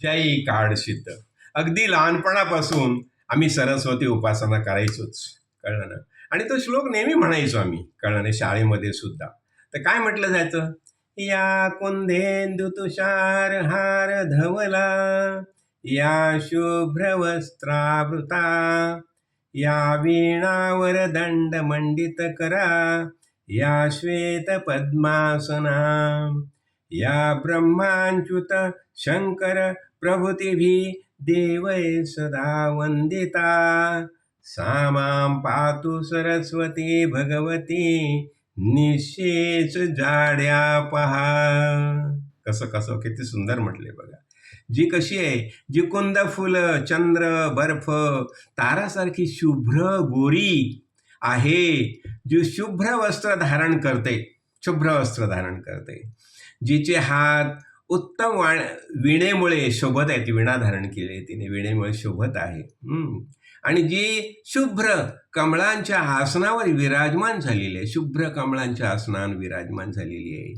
जय काळसिद्ध. अगदी लहानपणापासून आम्ही सरस्वती उपासना करायचोच, कळलं ना. आणि तो श्लोक नेहमी म्हणायचो आम्ही, कळलं ना, शाळेमध्ये सुद्धा. तर काय म्हटलं जायचं? या कुंदेंदु तुषार हार धवला, या शुभ्र वस्त्रावृता, या वीणावर दंड मंडित करा, या श्वेत पद्मासना, या ब्रह्माच्युत शंकर प्रभृतिभी देवै सदा वंदिता, सा मां पातु सरस्वती भगवती निशेष जाड्या पहा. कसं कसं किती सुंदर म्हटले बघा. जी कशी आहे, जी कुंद फुलं, चंद्र, बर्फ, तारासारखी शुभ्र गोरी आहे, जी शुभ्र वस्त्र धारण करते, शुभ्र वस्त्र धारण करते, जिचे हात उत्तम विणेमुळे शोभत आहे. ती विणा धारण केली आहे तिने, विणेमुळे शोभत आहे. आणि जी शुभ्र कमळांच्या आसनावर विराजमान झालेली आहे, शुभ्र कमळांच्या आसनावर विराजमान झालेली आहे.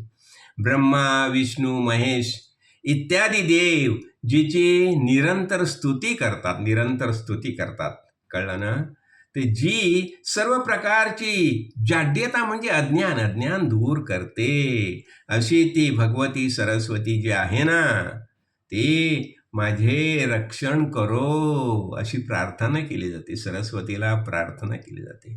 ब्रह्मा, विष्णू, महेश इत्यादी देव जिची निरंतर स्तुती करतात, निरंतर स्तुती करतात, कळलं ना. ते जी सर्व प्रकारची जाड्यता म्हणजे अज्ञान दूर करते, अशी ती भगवती सरस्वती जी आहे ना, ते माझे रक्षण करो, अशी प्रार्थना केली जाते. सरस्वतीला प्रार्थना केली जाते,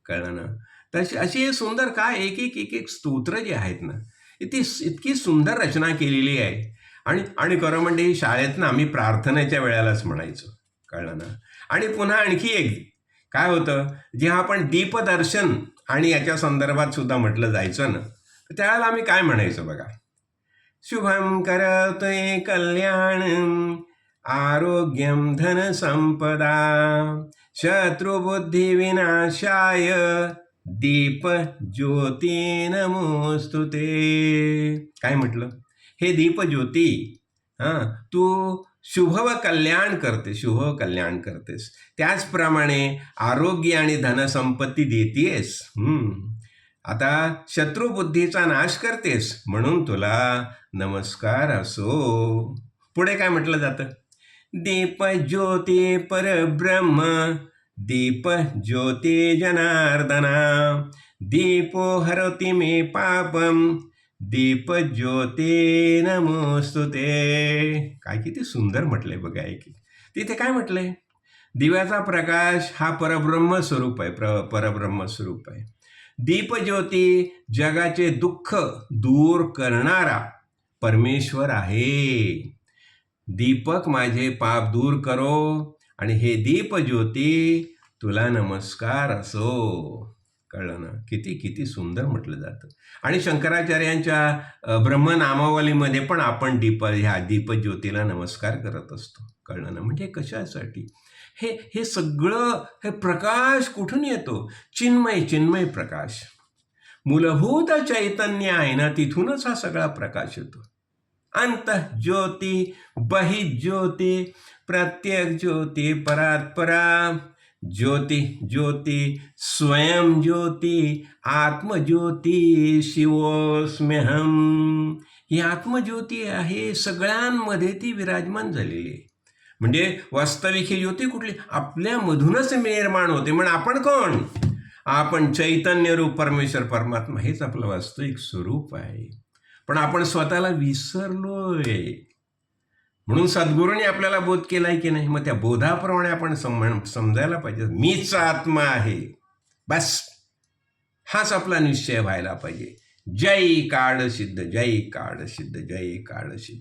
कळलं ना. तशी अशी सुंदर काय एक एक एक एक स्तोत्र जे आहेत ना, इतकी सुंदर रचना केलेली आहे. आणि खरं म्हणजे शाळेत ना आम्ही प्रार्थनेच्या वेळेलाच म्हणायचो, कळलं ना. आणि पुन्हा आणखी एक काय होतं, जेव्हा आपण दीपदर्शन आणि याच्या संदर्भात सुद्धा म्हटलं जायचं ना, तर त्यावेळेला आम्ही काय म्हणायचो बघा. शुभम करते कल्याण आरोग्यम धन संपदा शत्रुबुद्धी विनाशाय दीप ज्योती नमोस्तुते. काय म्हटलं? हे दीप ज्योती, तू शुभ व कल्याण करते, शुभ कल्याण करतेस, त्याचप्रमाणे आरोग्य आणि धनसंपत्ती देतेस. आता शत्रुबुद्धीचा नाश करतेस, म्हणून तुला नमस्कार असो. पुढे काय म्हटलं जातं? दीप ज्योती परब्रह्म, दीप ज्योती जनार्दना, दीपो हरति मे पापम, दीप ज्योती नमोस्तुते. काय किती सुंदर म्हटलंय बघा. तिथे काय म्हटलंय? दिव्याचा प्रकाश हा परब्रह्म स्वरूप आहे, परब्रह्म स्वरूप आहे. दीपज्योती जगाचे दुःख दूर करणारा परमेश्वर आहे. दीपक माझे पाप दूर करो, आणि हे दीपज्योती तुला नमस्कार असो, कळलं ना. किती किती सुंदर म्हटलं जातं. आणि शंकराचार्यांच्या ब्रह्मनामावलीमध्ये पण आपण ह्या दीपज्योतीला नमस्कार करत असतो, कळलं ना. म्हणजे कशासाठी हे सगळं, हे प्रकाश कुठून येतो? चिन्मय प्रकाश, मूलभूत चैतन्य आहे ना, तिथूनच हा सगळा प्रकाश येतो. अंतः ज्योती बहिः ज्योती प्रत्येक ज्योती परात्परा, ज्योती ज्योती स्वयं ज्योती आत्मज्योती शिवोस्म्यहम. ही आत्मज्योती आहे, सगळ्यांमध्ये ती विराजमान झालेली आहे. म्हणजे वास्तविक ही ज्योती कुठली? आपल्यामधूनच निर्माण होते. म्हणून आपण कोण? आपण चैतन्य रूप परमेश्वर परमात्मा, हेच आपलं वास्तविक स्वरूप आहे. पण आपण स्वतःला विसरलोय. म्हणून सद्गुरूंनी आपल्याला बोध केलाय की नाही, मग त्या बोधाप्रमाणे आपण समजायला पाहिजे, मीच आत्मा आहे, बस हाच आपला निश्चय व्हायला पाहिजे. जय काळसिद्ध, जय काळसिद्ध, जय काळसिद्ध.